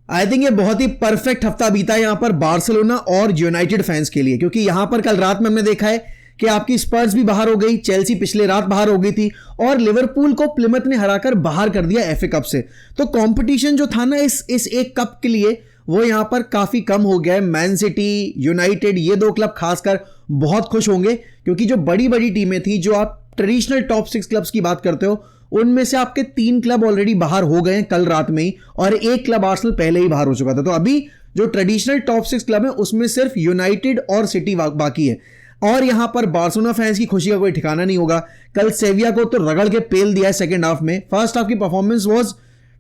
I think ये बहुत ही perfect हफ्ता बीता है यहां पर बार्सिलोना और यूनाइटेड फैंस के लिए, क्योंकि यहां पर कल रात में हमने देखा है कि आपकी स्पर्स भी बाहर हो गई, चेल्सी पिछले रात बाहर हो गई थी और लिवरपूल को प्लिमथ ने हराकर बाहर कर दिया एफए कप से। तो कंपटीशन जो था ना इस एक कप के लिए वो यहां पर काफी कम हो गया है। मैन सिटी, यूनाइटेड, ये दो क्लब खासकर बहुत खुश होंगे, क्योंकि जो बड़ी बड़ी टीमें थी, जो आप ट्रेडिशनल टॉप 6 क्लब्स की बात करते हो, उनमें से आपके 3 क्लब ऑलरेडी बाहर हो गए हैं कल रात में ही, और एक क्लब आर्सेनल पहले ही बाहर हो चुका था। तो अभी जो ट्रेडिशनल टॉप 6 क्लब है उसमें सिर्फ यूनाइटेड और सिटी बाकी है, और यहां पर बार्सिलोना फैंस की खुशी का कोई ठिकाना नहीं होगा। कल सेविया को तो रगड़ के पेल दिया है सेकंड हाफ में। फर्स्ट हाफ की परफॉर्मेंस वाज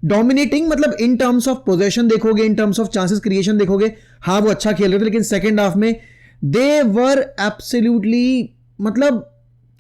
डोमिनेटिंग, मतलब इन टर्म्स ऑफ पोजेशन देखोगे, in terms of chances creation देखोगे, हाँ वो अच्छा खेल रहे थे, लेकिन सेकंड हाफ में दे वर एब्सोल्युटली, मतलब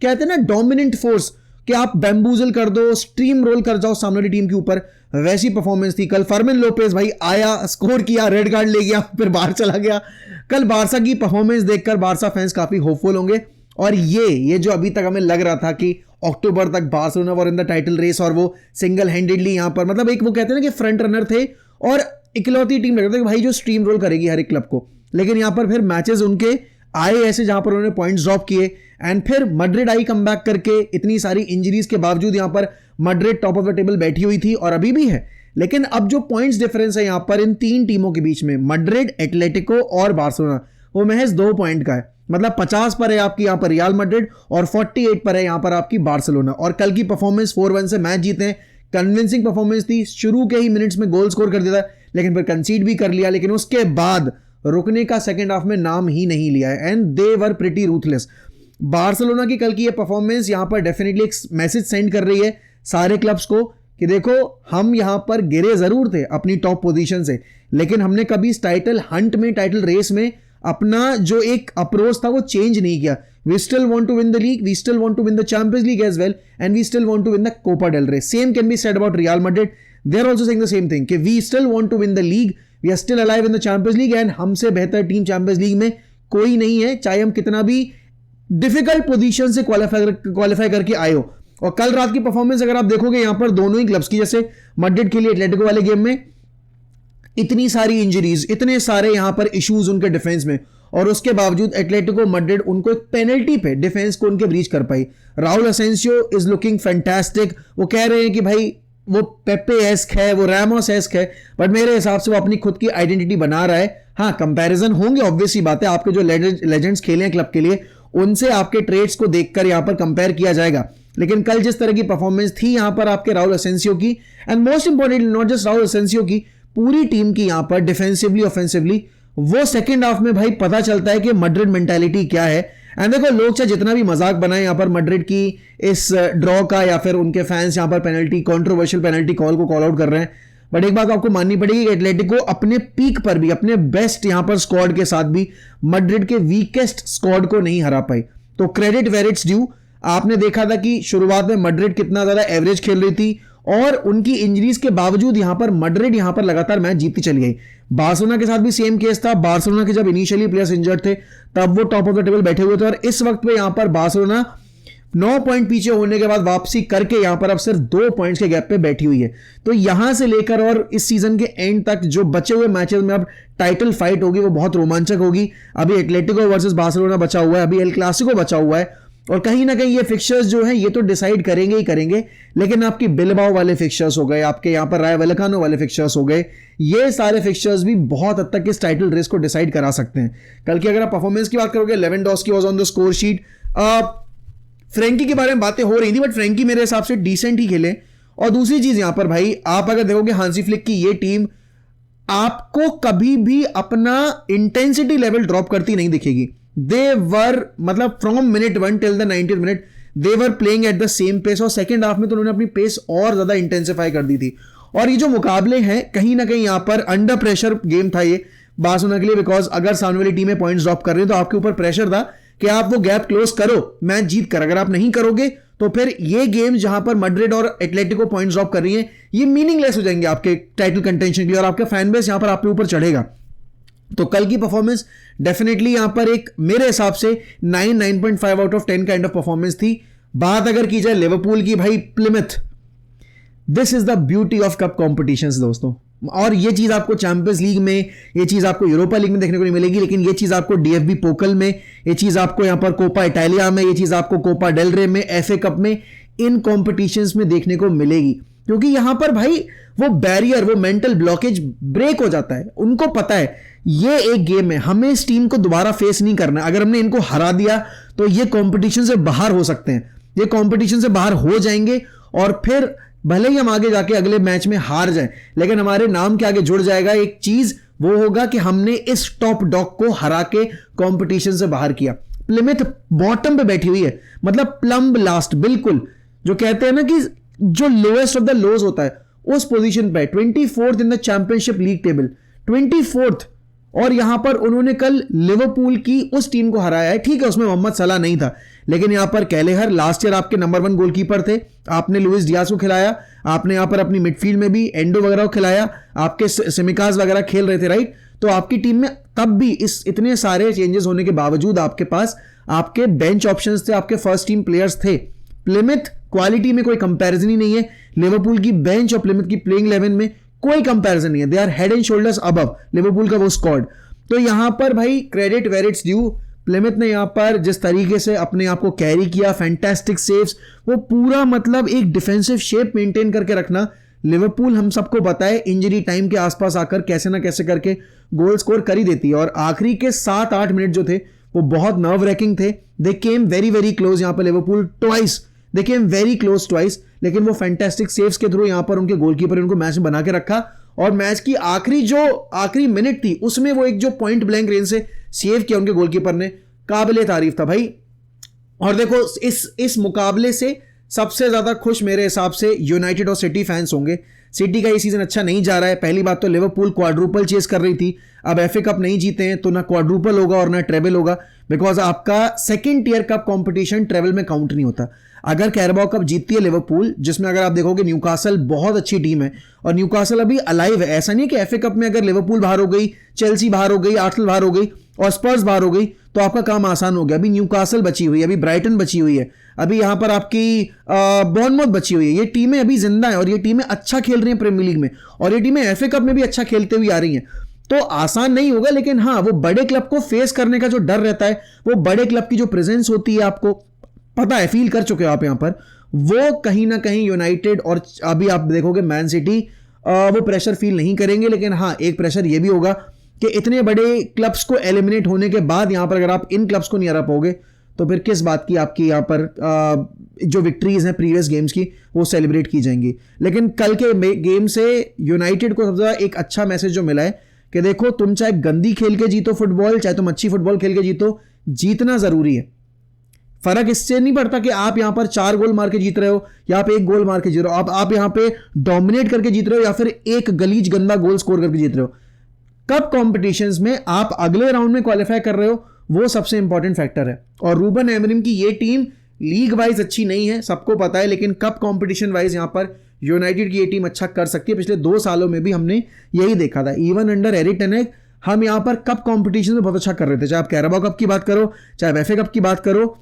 कहते हैं ना डोमिनेंट फोर्स, कि आप बैम्बूजल कर दो, स्ट्रीम रोल कर जाओ सामने वाली टीम के ऊपर, वैसी परफॉर्मेंस थी कल। फर्मिन लोपेज भाई आया, स्कोर किया, रेड कार्ड ले गया, फिर बाहर चला गया। कल बारसा की परफॉर्मेंस देखकर बारसा फैंस काफी होपफुल होंगे, और ये जो अभी तक हमें लग रहा था कि अक्टूबर तक Barcelona were in the title race, और वो सिंगल हैंडेडली यहां पर, मतलब एक वो कहते हैं ना कि फ्रंट रनर थे और इकलौती टीम लग रहा था कि भाई जो स्ट्रीम रोल करेगी हर एक क्लब को। लेकिन यहां पर फिर मैचेस उनके आए ऐसे जहां पर उन्होंने पॉइंट्स ड्रॉप किए, एंड फिर मैड्रिड आई कम बैक करके, इतनी सारी इंजरीज के बावजूद यहां पर Madrid top of the table बैठी हुई थी और अभी भी है। लेकिन अब जो पॉइंट्स डिफरेंस है यहां पर इन 3 टीमों के बीच में, मैड्रिड, एटलेटिको और बार्सिलोना, वो महज 2 पॉइंट का है। मतलब 50 पर है आपकी यहां पर रियल मैड्रिड और 48 पर है यहां पर आपकी बार्सिलोना। और कल की परफॉर्मेंस 4-1 से मैच जीते हैं, कन्विंसिंग परफॉर्मेंस थी। शुरू के ही मिनट्स में गोल स्कोर कर दिया था, लेकिन फिर कंसीड भी कर लिया, लेकिन उसके बाद रुकने का सेकंड हाफ में नाम ही नहीं लिया है, and they were pretty ruthless. Barcelona की कल की ये परफॉर्मेंस यहां पर डेफिनेटली एक मैसेज सेंड कर रही है सारे क्लब्स को कि देखो, हम यहां पर गिरे जरूर थे अपनी टॉप पोजीशन से, लेकिन हमने कभी इस टाइटल हंट में, टाइटल रेस में अपना जो एक अप्रोच था वो चेंज नहीं किया। We still want to win the league, we still want to win the Champions League as well, and we still want to win the Copa del Rey. Same can be said about Real Madrid, they are also saying the same thing कि we still want to win the league, we are still alive in the Champions League, and हमसे बेहतर team champions league में कोई नहीं है, चाहे हम कितना भी डिफिकल्ट पोजीशन से क्वालिफाई करके आए हो। और कल रात की परफॉर्मेंस अगर आप देखोगे यहां पर दोनों ही क्लब्स की, जैसे मैड्रिड के लिए एटलेटिको वाले गेम में इतनी सारी इंजरीज, इतने सारे यहां पर इश्यूज उनके डिफेंस में, और उसके बावजूद एटलेटिको मैड्रिड उनको एक पेनल्टी पे डिफेंस को उनके ब्रीच कर पाई। Raul Asensio is looking fantastic. वो कह रहे हैं कि भाई वो पेपे एस्क है, वो रैमोस एस्क है, बट मेरे हिसाब से वो अपनी खुद की आइडेंटिटी बना रहा है। हाँ, कंपैरिजन होंगे, ऑब्वियस सी बात है, आपके जो लेजेंड्स खेले हैं क्लब के लिए, उनसे आपके ट्रेड्स को देखकर यहां पर कंपेयर किया जाएगा। लेकिन कल जिस तरह की परफॉर्मेंस थी यहां पर आपके राउल असेंसियो की, and most importantly not just Raul Asensio की, पूरी टीम की यहां पर डिफेंसिवली, ऑफेंसिवली, वो सेकंड हाफ में भाई पता चलता है कि मैड्रिड मेंटालिटी क्या है। एंड देखो, लोग चाहे जितना भी मजाक बनाए यहां पर मैड्रिड की इस ड्रॉ का, या फिर उनके फैंस यहां पर पेनल्टी, कंट्रोवर्शियल पेनल्टी कॉल को कॉल आउट कर रहे हैं, बट एक बात आपको माननी पड़ेगी कि एटलेटिको अपने पीक पर भी, अपने बेस्ट यहां पर स्क्वाड के साथ भी मैड्रिड के वीकेस्ट स्क्वाड को नहीं हरा पाई। तो क्रेडिट वेयर इट्स ड्यू। आपने देखा था कि शुरुआत में मैड्रिड कितना ज्यादा एवरेज खेल रही थी, और उनकी इंजरीज के बावजूद यहां पर मैड्रिड यहां पर लगातार मैच जीतती चली गई। बार्सिलोना के साथ भी सेम केस था। बार्सिलोना के जब इनिशियली प्लेयर्स इंजर्ड थे तब वो टॉप ऑफ द टेबल बैठे हुए थे, और इस वक्त पे यहां पर बार्सिलोना 9 पॉइंट पीछे होने के बाद वापसी करके यहां पर अब सिर्फ 2 पॉइंट्स के गैप पे बैठी हुई है। तो यहां से लेकर और इस सीजन के एंड तक जो बचे हुए मैचेस में अब टाइटल फाइट होगी वो बहुत रोमांचक होगी। अभी एटलेटिको वर्सेस बार्सिलोना बचा हुआ है, अभी एल क्लासिको बचा हुआ है, और कहीं ना कहीं ये फिक्चर्स जो हैं ये तो डिसाइड करेंगे ही करेंगे, लेकिन आपकी बिलबाओ वाले फिक्चर्स हो गए, आपके यहां पर राय वैलेकानो वाले फिक्चर्स हो गए, ये सारे फिक्चर्स भी बहुत हद तक इस टाइटल रेस को डिसाइड करा सकते हैं। कल की अगर आप परफॉर्मेंस की बात करोगे, Lewandowski was on the score sheet. Frenkie के बारे में बातें हो रही थी, बट फ्रैंकी मेरे हिसाब से डिसेंट ही खेले। और दूसरी चीज यहां पर भाई, आप अगर देखोगे हांसी फ्लिक की ये टीम आपको कभी भी अपना इंटेंसिटी लेवल ड्रॉप करती नहीं दिखेगी। दे वर, मतलब from minute 1 till the 90th minute they were playing at the same pace, और सेकंड हाफ में तो उन्होंने अपनी पेस और ज्यादा इंटेंसिफाई कर दी थी। और ये जो मुकाबले हैं कहीं ना कहीं यहां पर अंडर प्रेशर गेम था ये बार्सिलोना के लिए, बिकॉज अगर सामने वाली टीमें पॉइंट्स ड्रॉप कर रही है तो आपके ऊपर प्रेशर था कि आप वो गैप क्लोज करो मैच जीत कर। अगर आप नहीं करोगे तो फिर ये गेम जहां पर मैड्रिड और एटलेटिको पॉइंट्स ड्रॉप कर रही हैं, ये मीनिंगलेस हो जाएंगे आपके टाइटल कंटेंशन के लिए, और आपका फैन बेस यहां पर आपके ऊपर चढ़ेगा। तो कल की परफॉर्मेंस डेफिनेटली यहां पर एक मेरे हिसाब से 9.5 out of 10 kind of performance थी। बात अगर की जाए लिवरपूल की, भाई Plymouth, this is the beauty of cup competitions दोस्तों। और ये चीज आपको चैंपियंस लीग में, ये चीज आपको यूरोपा लीग में देखने को नहीं मिलेगी, लेकिन ये चीज आपको डीएफबी पोकल में, ये चीज आपको यहां पर कोपा इटालिया में, ये चीज आपको कोपा डेल रे में, एफए कप में, इन कॉम्पिटिशंस में देखने को मिलेगी। क्योंकि यहां पर भाई वो बैरियर, वो मेंटल ब्लॉकेज ब्रेक हो जाता है। उनको पता है ये एक गेम है, हमें इस टीम को दोबारा फेस नहीं करना। अगर हमने इनको हरा दिया तो ये कंपटीशन से बाहर हो सकते हैं, ये कंपटीशन से बाहर हो जाएंगे, और फिर भले ही हम आगे जाके अगले मैच में हार जाएं, लेकिन हमारे नाम के आगे जुड़ जाएगा एक चीज, वो होगा कि हमने इस टॉप डॉग को हरा के कंपटीशन से बाहर किया। प्लिमिथ बॉटम पे बैठी हुई है, मतलब प्लम्ब लास्ट, बिल्कुल जो कहते हैं ना कि जो लोएस्ट ऑफ द लोज होता है उस पोजीशन पे, 24th in the championship league table, 24th। और यहां पर उन्होंने कल लिवरपूल की उस टीम को हराया है। ठीक है, उसमें मोहम्मद सलाह नहीं था, लेकिन यहां पर कैलेहर लास्ट ईयर आपके नंबर 1 गोलकीपर थे, आपने लुइस डियाज को खिलाया, आपने यहां पर अपनी मिडफील्ड में भी एंडो वगैरह को खिलाया, आपके सिमिकास वगैरह खेल रहे थे, राइट। तो आपकी टीम में तब भी इस इतने सारे चेंजेस होने के बावजूद आपके पास आपके बेंच ऑप्शंस थे, आपके फर्स्ट टीम प्लेयर्स थे। प्लिमिथ क्वालिटी में कोई कंपैरिजन ही नहीं है, लिवरपूल की बेंच और प्लिमिथ की प्लेइंग 11 में कोई कंपैरिजन नहीं है। They are head and shoulders above Liverpool का वो स्क्वाड। तो यहां पर भाई credit where it's due, Plymouth ने यहां पर जिस तरीके से अपने आप को कैरी किया, फैंटास्टिक सेव्स, वो पूरा मतलब एक डिफेंसिव शेप मेंटेन करके रखना। लिवरपूल हम सबको पता है इंजरी टाइम के आसपास आकर कैसे ना कैसे करके गोल स्कोर कर ही देती है, और आखिरी के 7-8 मिनट जो थे वो बहुत नर्व रैकिंग थे। दे केम वेरी वेरी क्लोज, यहां पर लिवरपूल ट्वाइस, दे केम वेरी क्लोज ट्वाइस, लेकिन वो फैंटास्टिक सेव्स के थ्रू यहां पर उनके गोलकीपर ने उनको मैच में बना के रखा। और मैच की आखिरी मिनट थी उसमें वो एक जो पॉइंट ब्लैंक रेंज से सेव किया उनके गोलकीपर ने, काबिले तारीफ था भाई। और देखो इस मुकाबले से सबसे ज्यादा खुश मेरे हिसाब से यूनाइटेड और सिटी फैंस होंगे। सिटी का ये सीजन अच्छा नहीं जा रहा है। पहली बात तो लिवरपूल क्वाड्रुपल चेस कर रही थी, अब एफए कप नहीं जीते हैं तो ना क्वाड्रुपल होगा और ना ट्रेबल होगा, बिकॉज आपका second tier cup competition treble में काउंट नहीं होता। अगर कैरबाओ कप जीतती है लिवरपूल, जिसमें अगर आप देखोगे न्यूकासल बहुत अच्छी टीम है और न्यूकासल अभी अलाइव है, ऐसा नहीं कि एफए कप में अगर लिवरपूल बाहर हो गई, चेल्सी बाहर हो गई, आर्सेनल बाहर हो गई और स्पर्स बाहर हो गई तो आपका काम आसान हो गया। अभी न्यूकासल बची हुई है, अभी ब्राइटन बची हुई है, अभी यहां पर आपकी बॉर्नमouth बची हुई है। ये टीमें अभी जिंदा है और ये टीमें अच्छा खेल रही हैं प्रीमियर लीग में, और ये टीमें एफए कप में भी अच्छा खेलते हुए आ रही हैं। तो आसान नहीं होगा, लेकिन हाँ वो बड़े क्लब को फेस करने का जो डर रहता है, वो बड़े क्लब की जो प्रेजेंस होती है, आपको पता है, फील कर चुके हो आप यहां पर, वो कहीं ना कहीं यूनाइटेड और अभी आप देखोगे मैन सिटी वो प्रेशर फील नहीं करेंगे। लेकिन हाँ एक प्रेशर ये भी होगा कि इतने बड़े क्लब्स को एलिमिनेट होने के बाद यहां पर अगर आप इन क्लब्स को नहीं हरा पाओगे तो फिर किस बात की आपकी यहां पर जो विक्ट्रीज हैं प्रीवियस गेम्स की वो सेलिब्रेट की जाएंगी। लेकिन कल के गेम से यूनाइटेड को सबसे ज्यादा एक अच्छा मैसेज जो मिला है कि देखो तुम चाहे गंदी खेल के जीतो फुटबॉल, चाहे तुम अच्छी फुटबॉल खेल के जीतो, जीतना जरूरी है। फर्क इससे नहीं पड़ता कि आप यहां पर 4 गोल मार के जीत रहे हो या आप 1 गोल मार के जीत रहे हो, आप यहां पे डोमिनेट करके जीत रहे हो या फिर एक गलीज गंदा गोल स्कोर करके जीत रहे हो। कप कॉम्पिटिशंस में आप अगले राउंड में क्वालिफाई कर रहे हो, वो सबसे इंपॉर्टेंट फैक्टर है। और रूबन एमरिम की ये टीम लीग वाइज अच्छी नहीं है, सबको पता है, लेकिन कप कंपटीशन वाइज यहां पर यूनाइटेड की ये टीम अच्छा कर सकती है। पिछले 2 सालों में भी हमने यही देखा था, इवन अंडर एरिक टेन हैग हम यहां पर कप कंपटीशन में बहुत अच्छा कर रहे थे, चाहे आप कैराबाओ कप की बात करो, चाहे एफए कप की बात करो।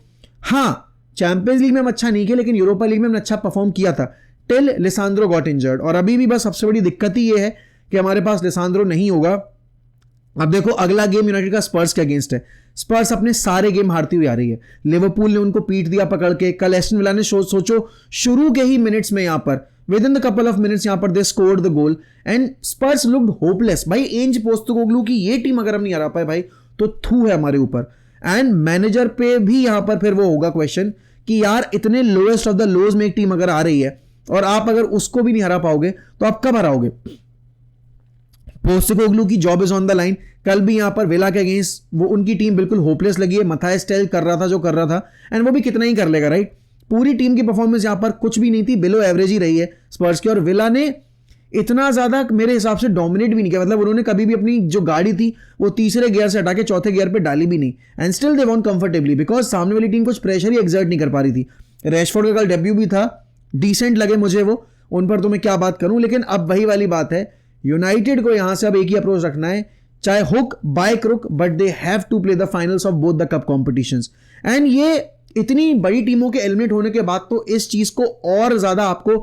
हाँ चैंपियंस लीग में हम अच्छा नहीं किया, लेकिन यूरोपा लीग में हमने अच्छा परफॉर्म किया था टिल लिसांद्रो गॉट इंजर्ड। और अभी भी बस सबसे बड़ी दिक्कत ही ये है कि हमारे पास लिसांद्रो नहीं होगा। अब देखो अगला गेम यूनाइटेड का स्पर्स के अगेंस्ट है। स्पर्स अपने सारे गेम हारती हुई आ रही है, लिवरपूल ने उनको पीट दिया पकड़ के, कल एस्टन विला ने सोचो शुरू के ही मिनट्स में यहां पर with in the couple of minutes यहां पर they scored the goal and Spurs looked hopeless. भाई एंज पोस्टेकोग्लू की ये टीम अगर हम नहीं हरा पाए भाई तो थू है हमारे ऊपर। एंड मैनेजर पे भी यहां पर फिर वो होगा क्वेश्चन कि यार इतने लोएस्ट ऑफ द लोज में एक टीम अगर आ रही है और आप अगर उसको भी नहीं हरा पाओगे तो आप कब हराओगे। पोस्टेकोग्लू की job is on the line. कल भी यहां पर विला के अगेंस्ट वो उनकी टीम बिल्कुल होपलेस लगी है, मथाइस टेल कर रहा था जो कर रहा था एंड वो भी कितना ही कर लेगा, राइट। पूरी टीम की परफॉर्मेंस यहां पर कुछ भी नहीं थी, बिलो एवरेज ही रही है स्पर्स की। और विला ने इतना ज्यादा मेरे हिसाब से डोमिनेट भी नहीं किया, मतलब उन्होंने कभी भी अपनी जो गाड़ी थी वो तीसरे गियर से हटा के चौथे गियर पे डाली भी नहीं, and still they won comfortably because सामने वाली टीम कुछ प्रेशर ही एक्सर्ट नहीं कर पा रही थी। रैशफोर्ड का कल डेब्यू भी था, डिसेंट लगे मुझे वो, उन पर तो मैं क्या बात करूं। लेकिन अब वही वाली बात है, यूनाइटेड को यहां से अब एक ही अप्रोच रखना है, चाहे hook by crook, but they have to play the finals of both the cup competitions. And ये इतनी बड़ी टीमों के एलिमिनेट होने के बाद तो इस चीज को और ज्यादा आपको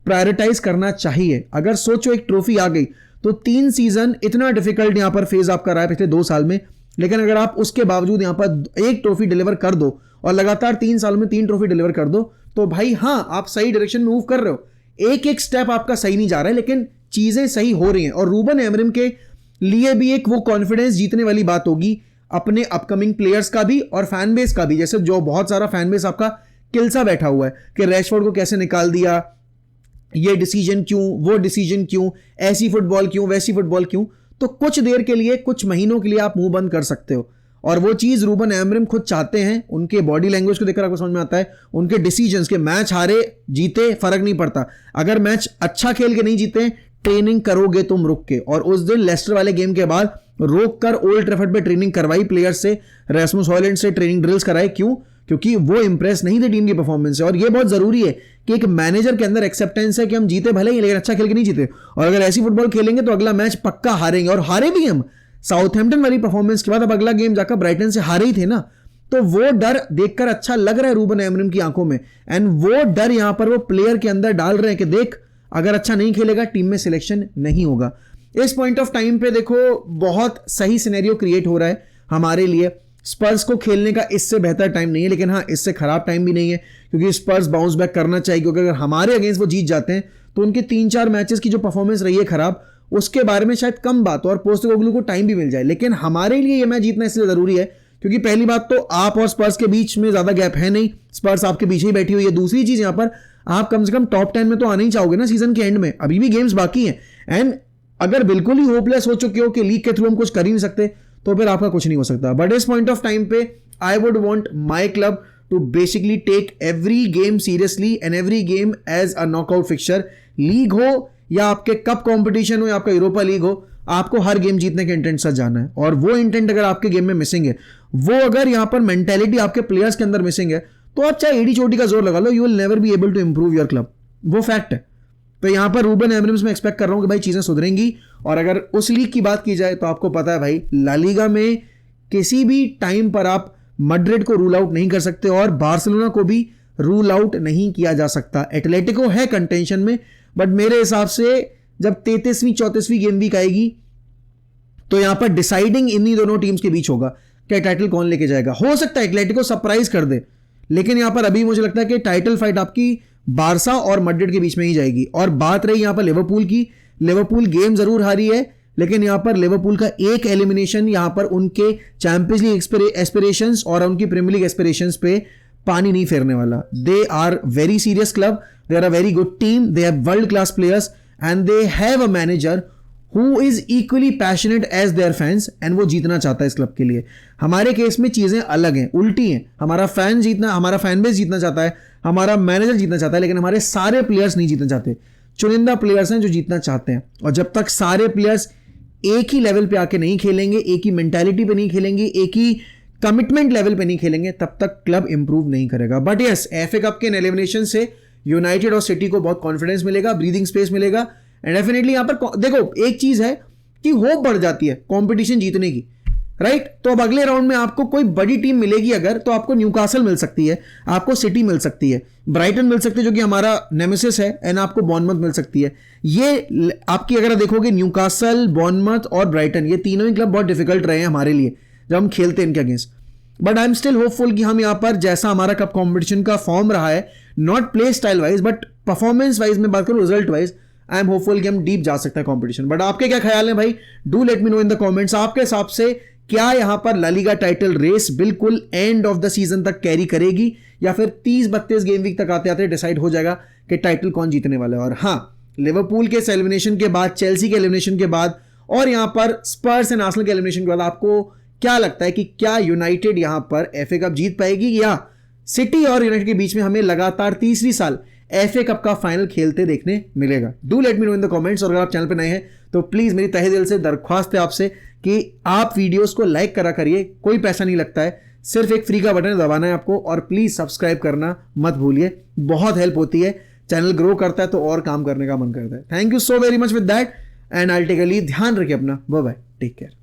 प्रायोरिटाइज करना चाहिए। अगर सोचो एक ट्रॉफी आ गई तो 3 सीजन इतना डिफिकल्ट यहां पर फेज आपका रहा है पिछले 2 साल में, लेकिन अगर आप उसके बावजूद यहां पर 1 ट्रॉफी डिलीवर कर दो और लगातार 3 साल में 3 ट्रॉफी डिलीवर कर दो, तो भाई हाँ, आप सही डायरेक्शन में मूव कर रहे हो। एक एक स्टेप आपका सही नहीं जा रहा है, लेकिन चीजें सही हो रही हैं। और रूबन एमरिम के लिए भी एक वो कॉन्फिडेंस जीतने वाली बात होगी, अपने अपकमिंग प्लेयर्स का भी और फैन बेस का भी। जैसे जो बहुत सारा फैन बेस आपका किलसा बैठा हुआ है कि रैशफोर्ड को कैसे निकाल दिया, ये डिसीजन क्यों, वो डिसीजन क्यों, ऐसी फुटबॉल क्यों, वैसी फुटबॉल क्यों। तो कुछ देर के लिए, कुछ महीनों के लिए आप मुंह बंद कर सकते हो, और वो चीज रूबन एमरिम खुद चाहते हैं। उनके बॉडी लैंग्वेज को देखकर आपको समझ में आता है, उनके डिसीजंस के मैच हारे जीते फर्क नहीं पड़ता। अगर मैच अच्छा खेल के नहीं जीते, ट्रेनिंग करोगे तुम रुक के। और उस दिन लेस्टर वाले गेम के बाद रोक कर ओल्ड ट्रैफर्ड पे ट्रेनिंग करवाई प्लेयर्स से, रैसमुस हॉयलैंड से ट्रेनिंग ड्रिल्स कराए। क्यों? क्योंकि वो इंप्रेस नहीं थे टीम की परफॉर्मेंस से। और ये बहुत जरूरी है कि एक मैनेजर के अंदर एक्सेप्टेंस है कि हम जीते भले ही, लेकिन अच्छा खेल के नहीं जीते, और अगर ऐसी फुटबॉल खेलेंगे तो अगला मैच पक्का हारेंगे। और हारे भी हम साउथहैम्पटन वाली परफॉर्मेंस के बाद। अब अगला गेम जाकर ब्राइटन से हारे ही थे ना, तो वो डर देखकर अच्छा लग रहा है रूबन एमरिम की आंखों में। एंड वो डर यहां पर वो प्लेयर के अंदर डाल रहे हैं कि देख, अगर अच्छा नहीं खेलेगा टीम में सिलेक्शन नहीं होगा। इस पॉइंट ऑफ टाइम पे देखो बहुत सही सिनेरियो क्रिएट हो रहा है हमारे लिए। स्पर्स को खेलने का इससे बेहतर टाइम नहीं है, लेकिन हाँ, इससे खराब टाइम भी नहीं है, क्योंकि स्पर्स बाउंस बैक करना चाहिए। क्योंकि अगर हमारे अगेंस्ट वो जीत जाते हैं तो उनके 3-4 मैचेस की जो परफॉर्मेंस रही है खराब, उसके बारे में शायद कम बात हो और पोस्टेकोग्लू को टाइम भी मिल जाए। लेकिन हमारे लिए ये मैच जीतना इसलिए जरूरी है क्योंकि पहली बात तो आप और स्पर्स के बीच में ज्यादा गैप है नहीं, स्पर्स आपके पीछे ही बैठी हुई है। दूसरी चीज, यहां पर आप कम से कम टॉप 10 में तो आना ही चाहोगे ना सीजन के एंड में, अभी भी गेम्स बाकी हैं। एंड अगर बिल्कुल ही होपलेस हो चुके हो कि लीग के थ्रू हम कुछ कर ही नहीं सकते, तो फिर आपका कुछ नहीं हो सकता। बट इस पॉइंट ऑफ टाइम पे I would want my club to basically take every game seriously and every game as a knockout fixture. League हो या आपके कप कंपटीशन हो या आपका यूरोपा लीग हो, आपको हर गेम जीतने के इंटेंट साथ जाना है। और वो इंटेंट अगर आपके गेम में मिसिंग है, वो अगर यहां पर मेंटेलिटी आपके प्लेयर्स के अंदर मिसिंग है, तो आप चाहे एडी चोटी का जोर लगा लो, you will never be able to improve your club. वो फैक्ट है। तो यहां पर रूबन एमरिम्स में एक्सपेक्ट कर रहा हूं कि भाई चीजें सुधरेंगी। और अगर उस लीग की बात की जाए तो आपको पता है भाई, ला लीगा में किसी भी टाइम पर आप मैड्रिड को रूल आउट नहीं कर सकते और बार्सिलोना को भी रूल आउट नहीं किया जा सकता। एटलेटिको है कंटेंशन में, बट मेरे हिसाब से जब 33वीं 34वीं गेम वीक आएगी तो यहां पर डिसाइडिंग इन्हीं दोनों टीम्स के बीच होगा कि टाइटल कौन लेके जाएगा। हो सकता है एटलेटिको सरप्राइज कर दे, लेकिन यहां पर अभी मुझे लगता है कि टाइटल फाइट आपकी बारसा और मैड्रिड के बीच में ही जाएगी। और बात रही यहां पर लिवरपूल की, लिवरपूल गेम जरूर हारी है, लेकिन यहां पर लिवरपूल का एक एलिमिनेशन यहां पर उनके चैंपियंस लीग एस्पिरेशंस और उनकी प्रीमियर लीग एस्पिरेशंस पे पानी नहीं फेरने वाला। They are very serious club, they are a very good team, they have world class players and they have a manager who is equally passionate as their fans, and वो जीतना चाहता है इस क्लब के लिए। हमारे केस में चीजें अलग हैं, उल्टी हैं। हमारा फैन बेस जीतना चाहता है, हमारा मैनेजर जीतना चाहता है, लेकिन हमारे सारे प्लेयर्स नहीं जीतना चाहते। चुनिंदा प्लेयर्स हैं जो जीतना चाहते हैं। और जब तक सारे प्लेयर्स एक ही लेवल पे आके नहीं खेलेंगे, एक ही मेंटालिटी पे नहीं खेलेंगे, एक ही कमिटमेंट लेवल पे नहीं खेलेंगे, तब तक क्लब इंप्रूव नहीं करेगा। बट यस, एफए कप के एलिमिनेशन से यूनाइटेड और सिटी को बहुत कॉन्फिडेंस मिलेगा, ब्रीदिंग स्पेस मिलेगा। एंड डेफिनेटली यहां पर देखो एक चीज है कि होप बढ़ जाती है कंपटीशन जीतने की, राइट। तो अब अगले राउंड में आपको कोई बड़ी टीम मिलेगी अगर, तो आपको न्यूकासल मिल सकती है, आपको सिटी मिल सकती है, ब्राइटन मिल सकती है जो कि हमारा नेमेसिस है, एंड आपको बॉर्नमथ मिल सकती है। ये आपकी अगर देखोगे न्यूकासल, बॉर्नमथ और ब्राइटन, ये तीनों ही क्लब बहुत डिफिकल्ट रहे हैं हमारे लिए जब हम खेलते हैं इनके against. But I am still hopeful कि हम यहां पर जैसा हमारा कप कॉम्पिटिशन का फॉर्म रहा है, not play style wise but performance wise में बात करूं, result wise, I am hopeful कि हम डीप जा सकते हैं कॉम्पिटिशन। बट आपके क्या ख्याल है भाई, do let me know in the comments. आपके हिसाब से क्या यहां पर ला लीगा टाइटल रेस बिल्कुल एंड ऑफ द सीजन तक कैरी करेगी, या फिर 30-32 गेम वीक तक आते आते डिसाइड हो जाएगा कि टाइटल कौन जीतने वाला है। और हाँ, लिवरपूल के एलिमिनेशन के बाद, चेल्सी के एलिमिनेशन के बाद और यहां पर स्पर्स एंड आर्सेनल के एलिमिनेशन के बाद आपको क्या लगता है कि क्या यूनाइटेड यहां पर एफए कप जीत पाएगी, या सिटी और यूनाइटेड के बीच में हमें लगातार तीसरी साल एफए कप का फाइनल खेलते देखने मिलेगा? Do let me know in the comments. और अगर आप चैनल पे नए हैं तो प्लीज मेरी तहे दिल से दरख्वास्त है आपसे कि आप वीडियोस को लाइक करा करिए, कोई पैसा नहीं लगता है, सिर्फ एक फ्री का बटन दबाना है आपको। और प्लीज सब्सक्राइब करना मत भूलिए, बहुत हेल्प होती है, चैनल ग्रो करता है तो और काम करने का मन करता है। Thank you so very much with that and I take a leave. ध्यान रखिए अपना, बाय बाय, टेक केयर।